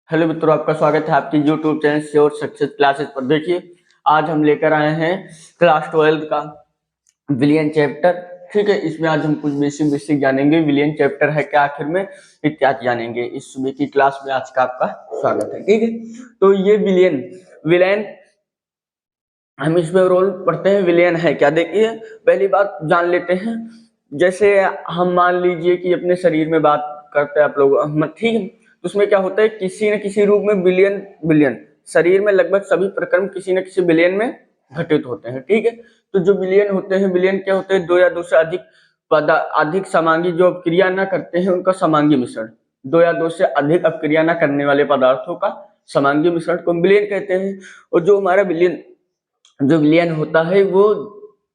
Hello मित्रों, आपका स्वागत है आपकी YouTube channel sure success classes पर। देखिए, आज हम लेकर आए हैं क्लास 12 का विलियन चैप्टर। ठीक है, इसमें आज हम कुछ बेसिक जानेंगे। विलियन चैप्टर है क्या आखिर में, इत्यादि जानेंगे। इस सुबह की क्लास में आज का आपका स्वागत है। ठीक है, तो ये विलेन हम इसमें रोल पढ़ते हैं। विलेन है क्या, देखिए पहली बात जान लेते हैं। जैसे हम मान लीजिए कि अपने शरीर में बात करते हैं आप लोग, ठीक है, तो उसमें क्या होता है, किसी न किसी रूप में बिलियन बिलियन शरीर में लगभग सभी प्रक्रम किसी न किसी बिलियन में घटित होते हैं। ठीक है, तो जो बिलियन होते हैं, बिलियन क्या होते हैं, दो या दो से अधिक समांगी जो अपक्रिया न करते हैं उनका समांगी मिश्रण। दो या दो से अधिक अपक्रिया न करने वाले पदार्थों का समांगी मिश्रण को बिलियन कहते हैं। और जो हमारा जो विलियन होता है वो,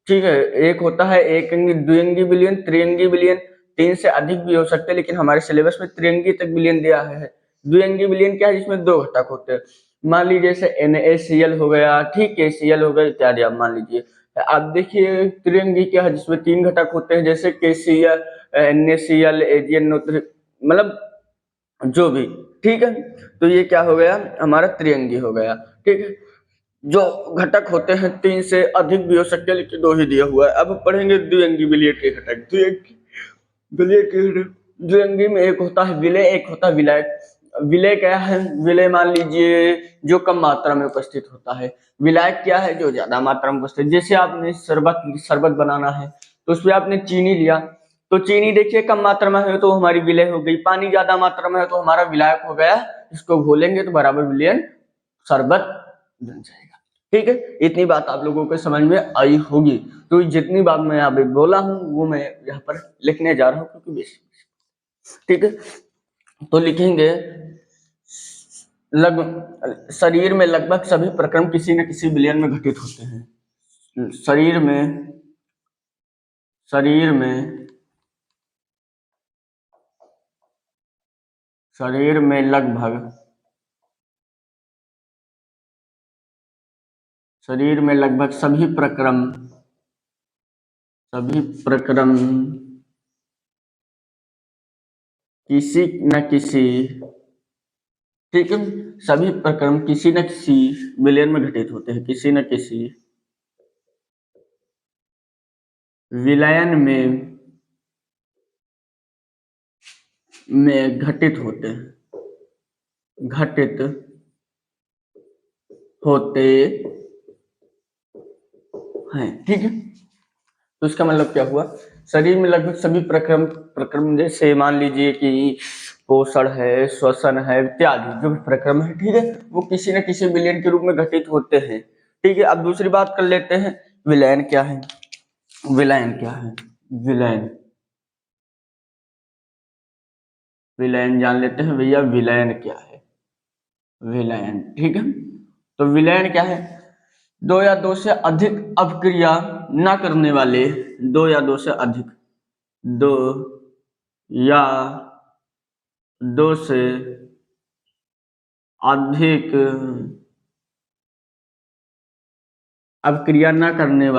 ठीक है, एक होता है एक अंगी, द्विअंगी विलियन, त्रिअंगी विलियन, तीन से अधिक भी हो सकते हैं, लेकिन हमारे सिलेबस में त्रिअंगी तक विलियन दिया है। द्विअंगी विलियन क्या है, जिसमें दो घटक होते हैं। मान लीजिए जैसे NaCl हो गया, ठीक, KCl हो गया इत्यादि। आप मान लीजिए, आप देखिए त्रिअंगी क्या है, जिसमें तीन घटक होते हैं, जैसे KCl, NaCl, AgNO3, मतलब जो भी। ठीक है, तो ये क्या हो गया, हमारा त्रिअंगी हो गया। ठीक है, जो घटक होते हैं तीन से अधिक भी हो सकते हैं, लेकिन दो ही दिया हुआ है। अब पढ़ेंगे द्विअंगी विलय के घटक। द्विअंगी में एक होता है विलय, एक होता है विलायक। विलय क्या है, विलय मान लीजिए जो कम मात्रा में उपस्थित होता है। विलायक क्या है, जो ज्यादा मात्रा में उपस्थित। जैसे आपने शरबत बनाना है, तो उसमें आपने चीनी लिया, तो चीनी देखिए कम मात्रा में है तो हमारी विलय हो गई। पानी ज्यादा मात्रा में है तो हमारा विलायक हो गया। इसको घोलेंगे तो बराबर विलयन शरबत बन जाएगा। ठीक है, इतनी बात आप लोगों को समझ में आई होगी। तो जितनी बात मैं यहाँ पे बोला हूँ वो मैं यहाँ पर लिखने जा रहा हूँ, क्योंकि बेसिक। ठीक है, तो लिखेंगे शरीर में लगभग सभी प्रक्रम किसी न किसी विलयन में घटित होते हैं। शरीर में लगभग सभी प्रक्रम किसी न किसी, ठीक है, सभी प्रक्रम किसी न किसी विलयन में घटित होते हैं। किसी न किसी विलयन में घटित होते हैं। ठीक है, तो इसका मतलब क्या हुआ, शरीर में लगभग सभी प्रक्रम जैसे मान लीजिए कि पोषण है, श्वसन है इत्यादि जो भी प्रक्रम है, ठीक है, वो किसी न किसी विलयन के रूप में घटित होते हैं। ठीक है, अब दूसरी बात कर लेते हैं, विलयन क्या है। विलयन जान लेते हैं भैया, विलयन क्या है। ठीक है, तो विलयन क्या है, दो या दो से अधिक अपक्रिया न करने वाले, दो या दो से अधिक अपक्रिया न करने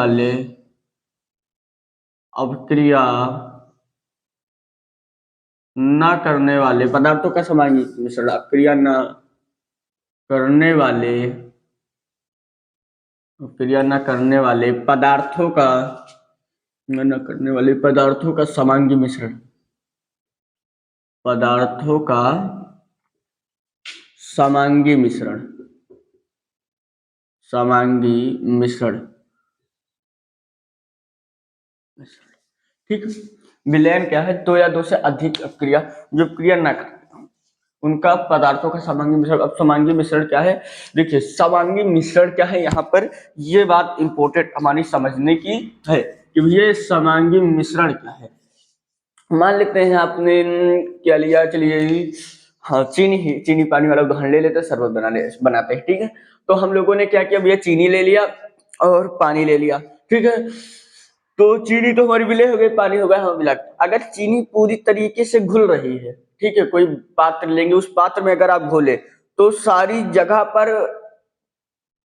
वाले पदार्थों का समांगी मिश्रण। अपक्रिया न करने वाले पदार्थों का समांगी मिश्रण। ठीक, विलयन क्या है, दो या दो से अधिक अपक्रिया जो क्रिया न करते उनका पदार्थों का समांगी मिश्रण। अब समांगी मिश्रण क्या है, देखिए समांगी मिश्रण क्या है, यहाँ पर ये बात इंपॉर्टेंट हमारी समझने की है कि ये समांगी मिश्रण क्या है। मान लेते हैं आपने क्या लिया, चलिए हाँ, चीनी पानी वाला उदाहरण ले लेते हैं, शरबत बनाते हैं। ठीक है, तो हम लोगों ने क्या किया भैया, चीनी ले लिया और पानी ले लिया। ठीक है, तो चीनी तो हमारी विलय हो गई, पानी हो गया हम मिला। अगर चीनी पूरी तरीके से घुल रही है, ठीक है, कोई पात्र लेंगे, उस पात्र में अगर आप घोले तो सारी जगह पर,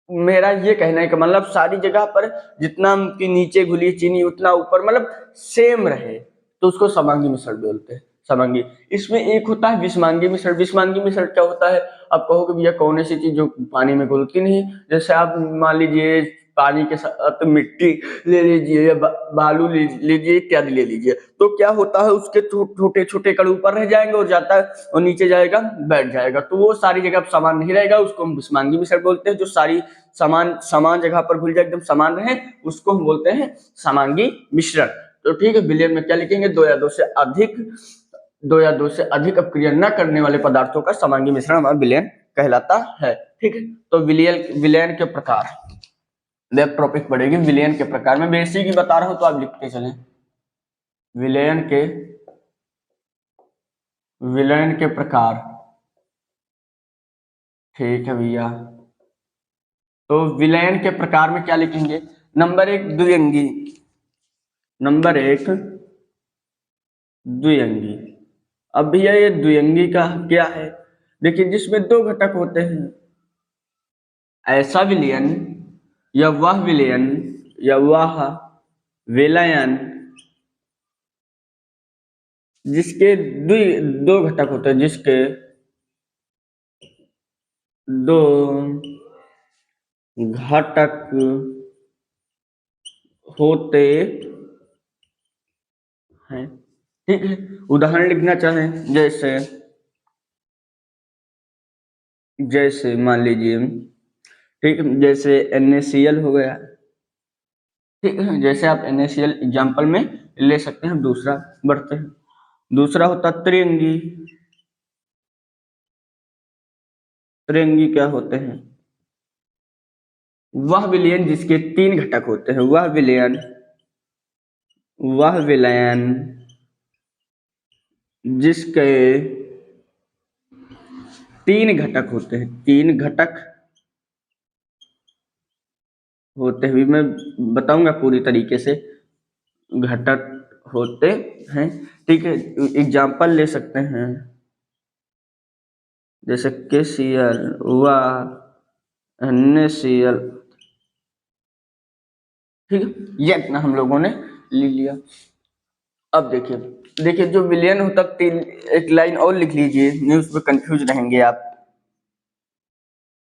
मेरा ये कहने का मतलब सारी जगह पर जितना की नीचे घुली चीनी उतना ऊपर मतलब सेम रहे, तो उसको समांगी मिश्रण बोलते हैं। समांगी। इसमें एक होता है विषमांगी मिश्रण। विषमांगी मिश्रण क्या होता है? आप कहोगे भैया कौन ऐसी चीज जो पानी में घुलती नहीं? जैसे आप मान लीजिए पानी के साथ मिट्टी ले लीजिए या बालू ले लीजिए इत्यादि ले लीजिए, तो क्या होता है उसके छोटे छोटे कण ऊपर रह जाएंगे और जाता है और नीचे जाएगा बैठ जाएगा, तो वो सारी जगह समान नहीं रहेगा, उसको हम विषमांगी मिश्रण बोलते हैं। जो सारी समान समान जगह पर घुल जाए, एकदम समान रहे, उसको हम बोलते हैं समांगी मिश्रण। तो ठीक है, विलयन में क्या लिखेंगे? दो या दो से अधिक अपक्रिया न करने वाले पदार्थों का समांगी मिश्रण हमारा विलयन कहलाता है। ठीक है, तो विलयन के प्रकार, वेब टॉपिक पढ़ेगी विलयन के प्रकार। मैं बेसिक ही बता रहा हूं तो आप लिखते चले। विलयन के प्रकार। ठीक है भैया, तो विलयन के प्रकार में क्या लिखेंगे? नंबर एक द्विअंगी। अब भैया ये द्विअंगी का क्या है? देखिए, जिसमें दो घटक होते हैं, ऐसा विलयन या वह विलयन जिसके दो घटक होते हैं, जिसके दो घटक होते हैं। ठीक है, उदाहरण लिखना चाहें, जैसे मान लीजिए, ठीक है, जैसे NaCl हो गया। ठीक है, जैसे आप NaCl एग्जाम्पल में ले सकते हैं। दूसरा बढ़ते हैं, दूसरा होता त्रिअंगी। त्रिअंगी क्या होते हैं? वह विलयन जिसके तीन घटक होते हैं, वह विलयन जिसके तीन घटक होते हैं, मैं बताऊंगा पूरी तरीके से। घटक होते हैं, ठीक है, एग्जाम्पल ले सकते हैं, जैसे KCl व NaCl। ठीक है, ये इतना हम लोगों ने ले लिया। अब देखिए जो विलयन होता है, एक लाइन और लिख लीजिए, न्यूज पे कंफ्यूज रहेंगे आप।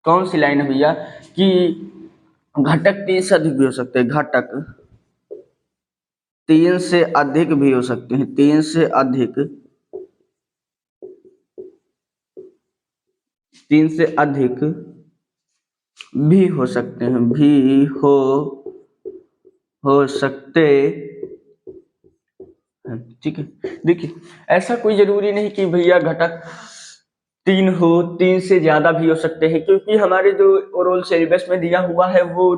कौन सी लाइन है भैया? कि घटक 3 से अधिक भी हो सकते हैं, घटक 3 से अधिक भी हो सकते हैं, 3 से अधिक भी हो सकते हैं, हो सकते हैं। ठीक है, देखिए ऐसा कोई जरूरी नहीं कि भैया घटक 3 हो, 3 से ज्यादा भी हो सकते हैं, क्योंकि हमारे जो ओरल सिलेबस में दिया हुआ है वो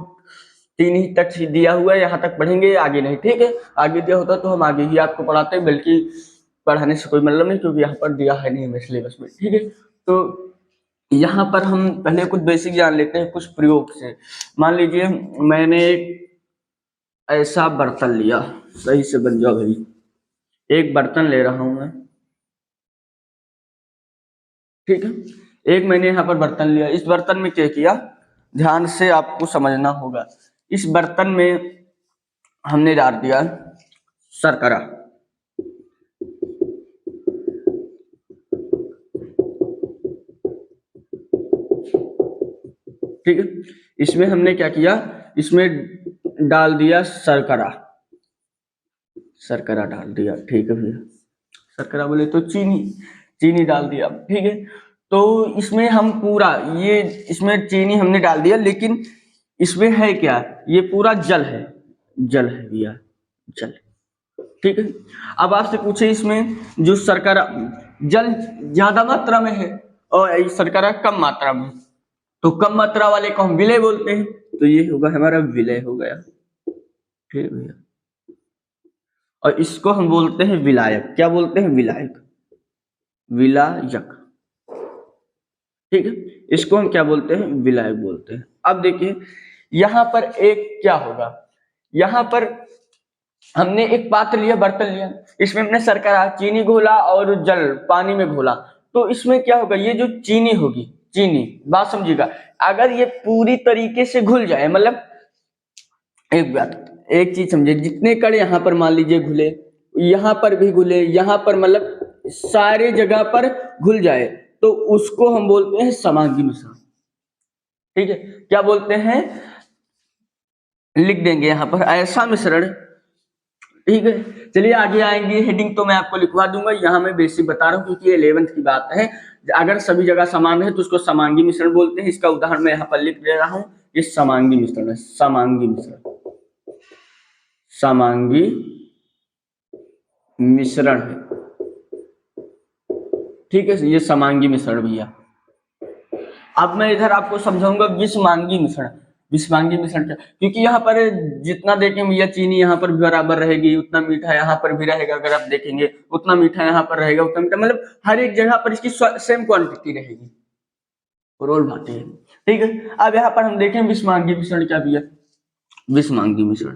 3 ही तक ही दिया हुआ है, यहाँ तक पढ़ेंगे, आगे नहीं। ठीक है, आगे दिया होता तो हम आगे ही आपको पढ़ाते, बल्कि पढ़ाने से कोई मतलब नहीं, क्योंकि यहाँ पर दिया है नहीं हमें सिलेबस में। ठीक है, तो यहाँ पर हम पहले कुछ बेसिक जान लेते हैं कुछ प्रयोग से। मान लीजिए मैंने एक ऐसा बर्तन लिया, सही से बन जाओ भाई, एक बर्तन ले रहा हूं मैं। ठीक है, एक मैंने यहाँ पर बर्तन लिया, इस बर्तन में क्या किया, ध्यान से आपको समझना होगा। इस बर्तन में हमने डाल दिया शर्करा। ठीक है, इसमें हमने क्या किया, इसमें डाल दिया शर्करा डाल दिया। ठीक है भैया, शर्करा बोले तो चीनी डाल दिया। ठीक है, तो इसमें हम पूरा इसमें चीनी हमने डाल दिया, लेकिन इसमें है क्या, ये पूरा जल है भैया, जल। ठीक है, अब आपसे पूछे इसमें जो शर्करा जल ज्यादा मात्रा में है और शर्करा कम मात्रा में, तो कम मात्रा वाले को हम विलय बोलते हैं, तो ये होगा हमारा विलय हो गया। ठीक भैया, और इसको हम बोलते हैं विलायक। क्या बोलते हैं? विलायक। ठीक है, इसको हम क्या बोलते हैं? विलायक बोलते हैं। अब देखिए यहां पर एक क्या होगा, यहां पर हमने एक पात्र लिया, बर्तन लिया, इसमें हमने शर्करा, चीनी घोला और जल पानी में घोला, तो इसमें क्या होगा, ये जो चीनी होगी, बात समझिएगा, अगर ये पूरी तरीके से घुल जाए, मतलब एक चीज समझिए, जितने कण यहाँ पर मान लीजिए घुले, यहाँ पर भी घुले, यहाँ पर मतलब सारे जगह पर घुल जाए, तो उसको हम बोलते हैं समांगी मिश्रण। ठीक है, क्या बोलते हैं, लिख देंगे यहाँ पर ऐसा मिश्रण। ठीक है, चलिए आगे आएंगे, हेडिंग तो मैं आपको लिखवा दूंगा, यहाँ मैं बेसिक बता रहा हूँ क्योंकि ये 11th की बात है। अगर सभी जगह समान है तो उसको समांगी मिश्रण बोलते हैं। इसका उदाहरण मैं यहाँ पर लिख दे रहा हूँ, ये समांगी मिश्रण है, समांगी मिश्रण, समांगी मिश्रण है। ठीक है, ये समांगी मिश्रण भैया। अब मैं इधर आपको समझाऊंगा विषमांगी मिश्रण। विषमांगी मिश्रण क्या, क्योंकि यहाँ पर जितना देखें भैया चीनी यहाँ पर भी बराबर रहेगी, उतना मीठा यहाँ पर भी रहेगा, अगर आप देखेंगे उतना मीठा यहाँ पर रहेगा, उतना मीठा, मतलब हर एक जगह पर इसकी सेम क्वांटिटी रहेगी, रोल भाटे है। ठीक है, अब यहाँ पर हम देखें विषमांगी मिश्रण क्या भैया, विषमांगी मिश्रण,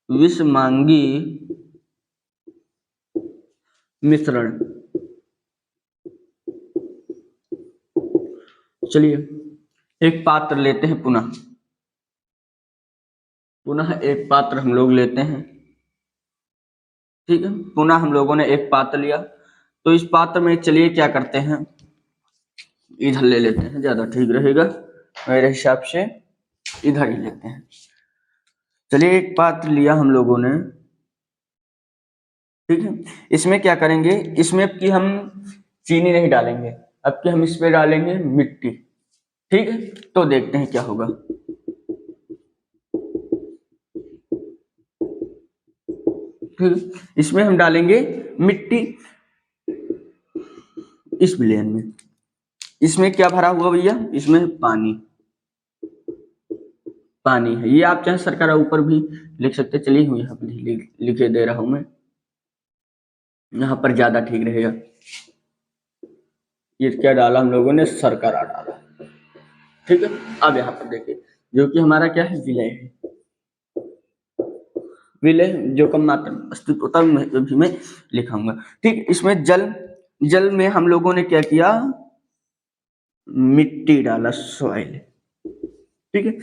विषमांगी मिश्रण। चलिए एक पात्र लेते हैं, पुनः एक पात्र हम लोग लेते हैं। ठीक है, पुनः हम लोगों ने एक पात्र लिया, तो इस पात्र में चलिए क्या करते हैं, इधर ले लेते हैं, ज्यादा ठीक रहेगा मेरे हिसाब से, इधर ही लेते हैं। चलिए एक पात्र लिया हम लोगों ने। ठीक है, इसमें क्या करेंगे, इसमें कि हम चीनी नहीं डालेंगे, अब कि हम इसमें डालेंगे मिट्टी। ठीक है, तो देखते हैं क्या होगा। ठीक, इसमें हम डालेंगे मिट्टी, इस विलयन में। इसमें क्या भरा हुआ भैया, इसमें पानी, पानी है। ये आप चाहे सरकार ऊपर भी लिख सकते, चलिए हम यहाँ पर लिखे दे रहा हूं मैं, यहाँ पर ज्यादा ठीक रहेगा। ये क्या डाला हम लोगों ने, सरकरा डाला। ठीक है, अब यहाँ पर देखिए, जो कि हमारा क्या है, विलय है। विलय जो कम मात्रा में अस्तित्व होता है भी मैं लिखाऊंगा। ठीक, इसमें जल में हम लोगों ने क्या किया, मिट्टी डाला, सॉइल। ठीक है,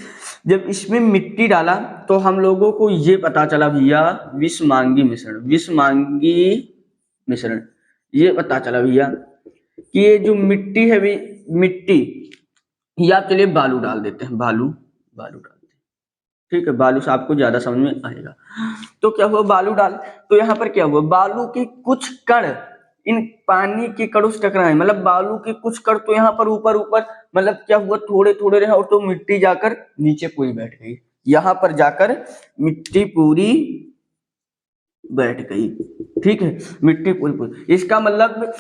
जब इसमें मिट्टी डाला तो हम लोगों को ये पता चला भैया, विषमांगी मिश्रण, विषमांगी मिश्रण, ये पता चला भैया कि ये जो मिट्टी है, मिट्टी, या चलिए बालू डाल देते हैं, बालू बालू डालते हैं। ठीक है, बालू से आपको ज्यादा समझ में आएगा। तो क्या हुआ, बालू डाल, तो यहाँ पर क्या हुआ, बालू के कुछ कण इन पानी के कणों से टकराए, मतलब बालू के कुछ कण तो यहाँ पर ऊपर ऊपर, मतलब क्या हुआ, थोड़े थोड़े रहे, और तो मिट्टी जाकर नीचे पूरी बैठ गई, यहाँ पर जाकर मिट्टी पूरी बैठ गई। ठीक है, मिट्टी पूरी पूरी, इसका मतलब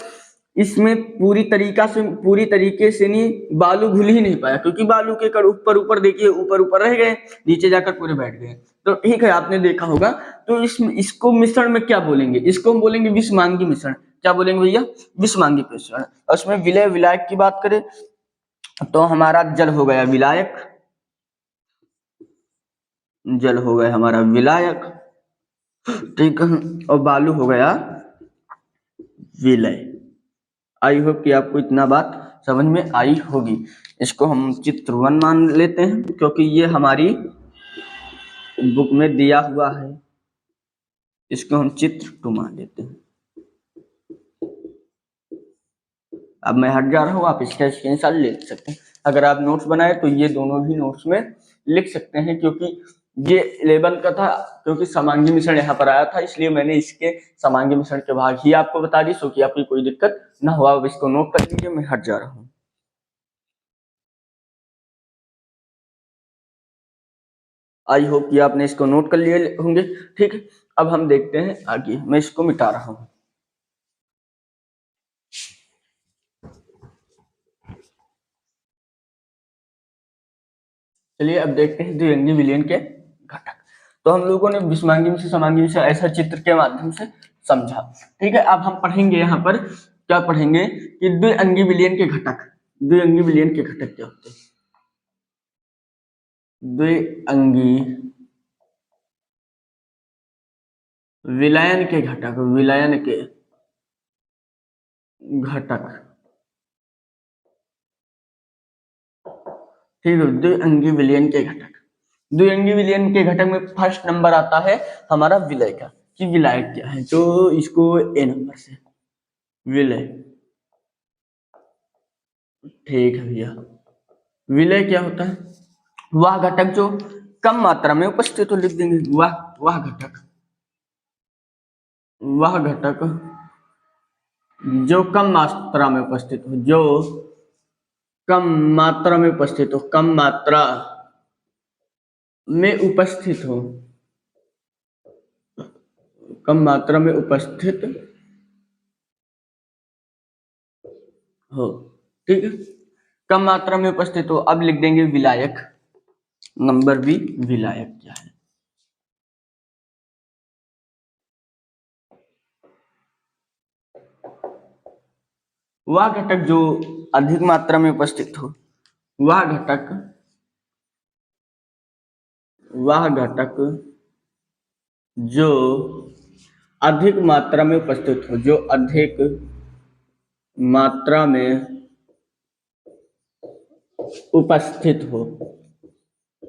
इसमें पूरी तरीके से नहीं, बालू घुल ही नहीं पाया, क्योंकि बालू के कण ऊपर ऊपर देखिए, ऊपर ऊपर रह गए, नीचे जाकर पूरे बैठ गए। तो ठीक है, आपने देखा होगा। तो इसको मिश्रण में क्या बोलेंगे, इसको हम बोलेंगे विषमांगी मिश्रण। क्या बोलेंगे भैया, विषमांगी मिश्रण। और उसमें विलय विलायक की बात करें तो हमारा जल हो गया विलायक, जल हो गया हमारा विलायक। ठीक है, और बालू हो गया विलय। आई होप कि आपको इतना बात समझ में आई होगी। इसको हम चित्र 1 मान लेते हैं, क्योंकि ये हमारी बुक में दिया हुआ है। इसको हम चित्र 2 मान लेते हैं। अब मैं हट जा रहा हूँ, आप इसका स्क्रीनशॉट ले सकते हैं। अगर आप नोट्स बनाए तो ये दोनों भी नोट्स में लिख सकते हैं, क्योंकि ये 11 का था, क्योंकि समांगी मिश्रण यहाँ पर आया था, इसलिए मैंने इसके समांगी मिश्रण के भाग ही आपको बता दी, सो कि आपकी कोई दिक्कत ना हो। अब इसको नोट कर लीजिए, मैं हट जा रहा हूँ। आई होप कि आपने इसको नोट कर लिए होंगे। ठीक है, अब हम देखते हैं आगे, मैं इसको मिटा रहा हूँ। चलिए अब देखते हैं द्विअंगी विलयन के घटक। तो हम लोगों ने विषमांगी से समांगी से ऐसा चित्र के माध्यम से समझा। ठीक है, अब हम पढ़ेंगे यहाँ पर, क्या पढ़ेंगे कि द्विअंगी विलयन के घटक, द्विअंगी विलयन के घटक क्या होते हैं। द्विअंगी विलयन के घटक, विलयन के घटक। ठीक है, द्विअंगी विलयन के घटक। द्विअंगी विलयन के घटक में फर्स्ट नंबर आता है हमारा विलय का, कि विलायक क्या है, तो इसको ए नंबर से विलय। ठीक है भैया, विलय क्या होता है? वह घटक जो कम मात्रा में उपस्थित हो, लिख देंगे वह घटक, वह घटक जो कम मात्रा में उपस्थित हो, जो कम मात्रा में उपस्थित हो, कम मात्रा में उपस्थित हो, कम मात्रा में उपस्थित हो। ठीक है, कम मात्रा में उपस्थित हो। अब लिख देंगे विलायक, नंबर बी, विलायक क्या है? वह घटक जो अधिक मात्रा में उपस्थित हो, वह घटक जो अधिक मात्रा में उपस्थित हो, जो अधिक मात्रा में उपस्थित हो।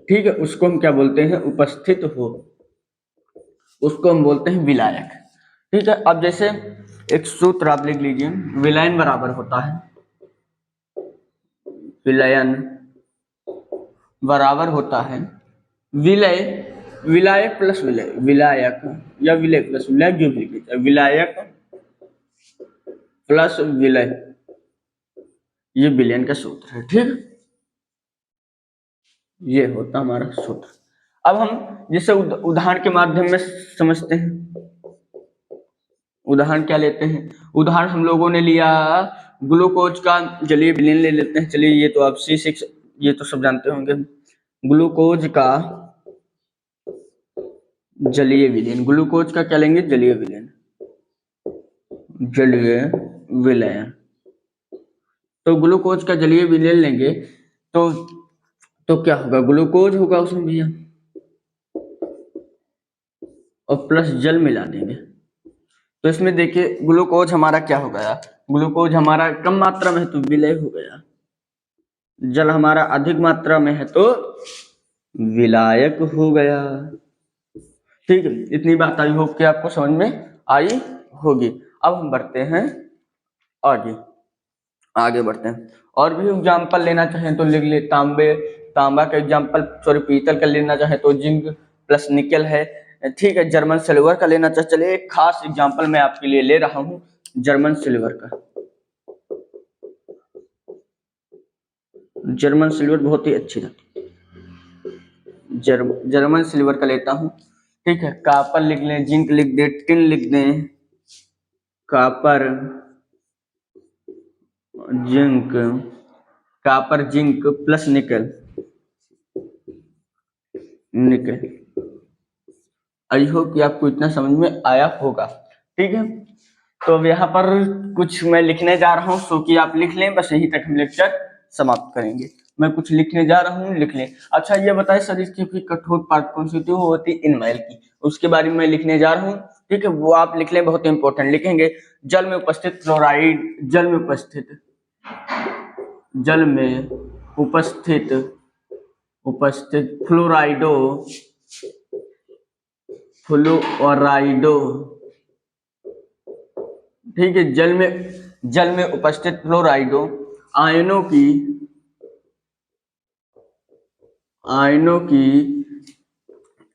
ठीक है, उसको हम क्या बोलते हैं? उपस्थित हो, उसको हम बोलते हैं विलायक। ठीक है, अब जैसे एक सूत्र आप लिख लीजिए, विलयन बराबर होता है, विलयन बराबर होता है विलय, विलायक प्लस विलय, विलायक या विलय प्लस विलय, जो भी लिखिए, विलायक प्लस विलय, ये विलयन का सूत्र है। ठीक, ये होता हमारा सूत्र। अब हम जैसे उदाहरण के माध्यम में समझते हैं। उदाहरण क्या लेते हैं? उदाहरण हम लोगों ने लिया ग्लूकोज का जलीय विलयन ले लेते हैं। चलिए, ये तो आप C6 ये तो सब जानते होंगे। ग्लूकोज का जलीय विलयन, ग्लूकोज का क्या लेंगे? जलीय विलयन, जलीय विलयन। तो ग्लूकोज का जलीय विलयन लेंगे तो क्या होगा? ग्लूकोज होगा उसमें भैया, और प्लस जल मिला देंगे। तो इसमें देखिए ग्लूकोज हमारा क्या हो गया? ग्लूकोज हमारा कम मात्रा में है तो विलय हो गया, जल हमारा अधिक मात्रा में है तो विलायक हो गया। ठीक है, इतनी बात आई होप कि आपको समझ में आई होगी। अब हम बढ़ते हैं आगे बढ़ते हैं। और भी एग्जाम्पल लेना चाहें तो लिख ले, तांबा का एग्जाम्पल, सॉरी पीतल का लेना चाहे तो जिंक प्लस निकल है। ठीक है, जर्मन सिल्वर का लेना चाहे, चलिए एक खास एग्जाम्पल मैं आपके लिए ले रहा हूं जर्मन सिल्वर का। जर्मन सिल्वर बहुत ही अच्छी रहती है, जर्मन सिल्वर का लेता हूं। ठीक है, कॉपर लिख लें, जिंक लिख दे, टिन लिख दें, copper zinc, copper zinc plus निकल, आई होप कि आपको इतना समझ में आया होगा। ठीक है, तो अब यहाँ पर कुछ मैं लिखने जा रहा हूँ, सो कि आप लिख लें, बस यही तक हम लेक्चर समाप्त करेंगे। मैं कुछ लिखने जा रहा हूँ, लिख लें। अच्छा ये बताएं सर, इसकी कठोर पार्ट कौन सी होती है? वो होती है इनमाइल की, उसके बारे में मैं लिखने जा रहा हूँ। ठीक है, वो आप लिख लें, बहुत इंपॉर्टेंट। लिखेंगे जल में उपस्थित फ्लोराइड, जल में उपस्थित फ्लोराइडो ठीक है, जल में उपस्थित फ्लोराइडो आयनों की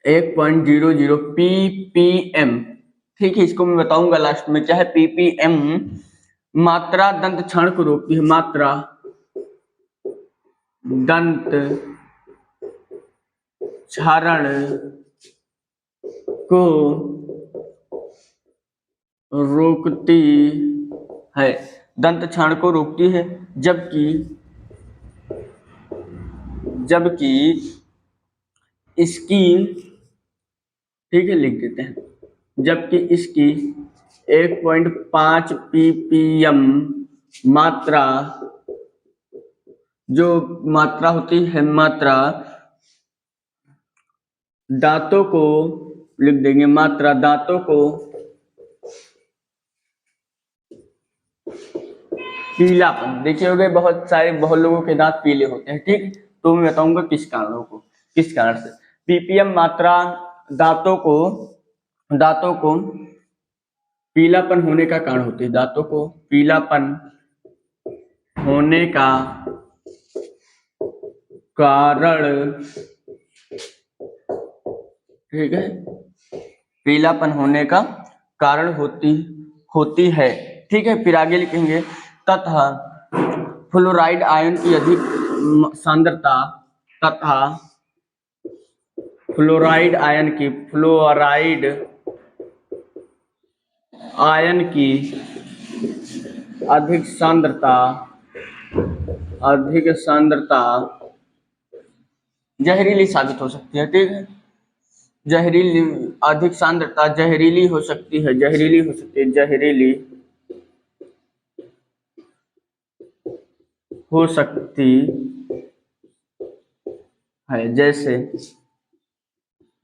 1.00 ppm। ठीक है, इसको मैं बताऊंगा लास्ट में क्या है ppm। मात्रा दंत क्षरण को रोकती है, मात्रा दंत क्षरण को रोकती है, दंत क्षरण को रोकती है। जबकि इसकी, ठीक है लिख देते हैं, जबकि इसकी 1.5 ppm मात्रा, जो मात्रा होती है, मात्रा दांतों को, लिख देंगे मात्रा दांतों को पीलापन। देखिए होगे बहुत लोगों के दांत पीले होते हैं। ठीक, तो मैं बताऊंगा किस कारण से। पीपीएम मात्रा दांतों को पीलापन होने का कारण होती है, दांतों को पीलापन होने का कारण, ठीक है, पीलापन होने का कारण होती है, ठीक है। फिर आगे लिखेंगे तथा फ्लोराइड आयन की अधिक सांद्रता तथा फ्लोराइड आयन की अधिक सांद्रता जहरीली साबित हो सकती है, ठीक है। अधिक सांद्रता जहरीली हो सकती है,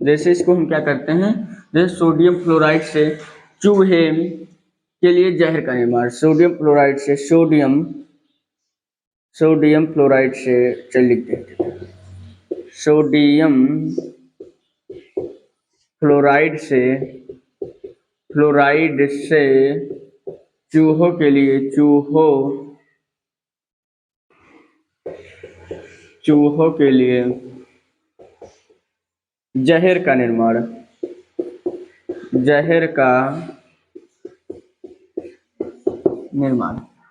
जैसे इसको हम क्या करते हैं, जैसे सोडियम फ्लोराइड से चूहे के लिए जहर का निर्माण, सोडियम फ्लोराइड से चल लिखते हैं, सोडियम फ्लोराइड से चूहों के लिए जहर का निर्माण,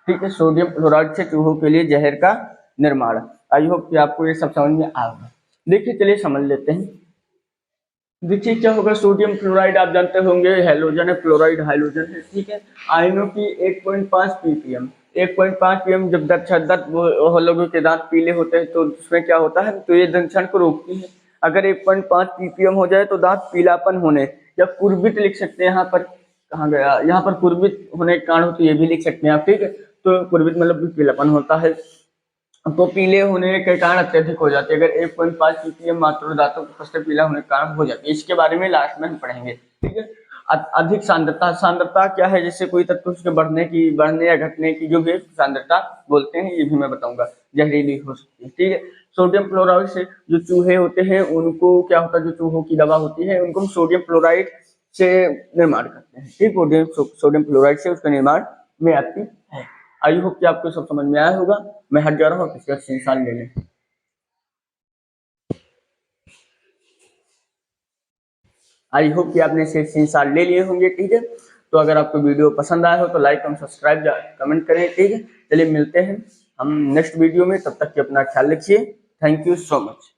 ठीक है। सोडियम फ्लोराइड से चूहों के लिए जहर का निर्माण। आई होप कि आपको ये सब समझ में आ गया। देखिए चलिए समझ लेते हैं। देखिए क्या होगा, सोडियम फ्लोराइड आप जानते होंगे हैलोजन है, फ्लोराइड हाइलोजन है, ठीक है। आयनों की 1.5 ppm, 1.5 ppm जब दर्द वो लोगों के दांत पीले होते हैं तो उसमें क्या होता है, तो ये दंशन को रोकती है। अगर 1.5 ppm हो जाए तो दांत पीलापन होने या कुर्बित लिख सकते हैं, यहाँ पर कहाँ गया, यहाँ पर कुर्बित होने के कारण तो ये भी लिख सकते हैं आप, ठीक है। तो कुर्बित मतलब पीलापन होता है, तो पीले होने के कारण अत्यधिक हो जाती है। अगर 1.5 ppm मात्रा दांतों के फंसते पीला होने के कारण हो जाती है। इसके बारे में लास्ट में हम पढ़ेंगे, ठीक है। अधिक सांद्रता क्या है, जैसे कोई तत्व उसके बढ़ने या घटने की जो भी सांद्रता बोलते हैं, ये भी मैं बताऊंगा। जहरीली हो सकती है, ठीक है। सोडियम फ्लोराइड से जो चूहे होते हैं उनको क्या होता है, जो चूहों की दवा होती है उनको हम सोडियम फ्लोराइड से निर्माण करते हैं, ठीक। सोडियम फ्लोराइड से उसका निर्माण में आती है। आई होप कि आपको सब समझ में आया होगा। मैं हट जा रहा हूँ, इसका स्क्रीनशॉट ले लें। आई होप कि आपने इसे स्क्रीनशॉट ले लिए होंगे, ठीक है। तो अगर आपको वीडियो पसंद आया हो तो लाइक एंड सब्सक्राइब कमेंट करें, ठीक है। चलिए मिलते हैं हम नेक्स्ट वीडियो में, तब तक के अपना ख्याल रखिए। Thank you so much.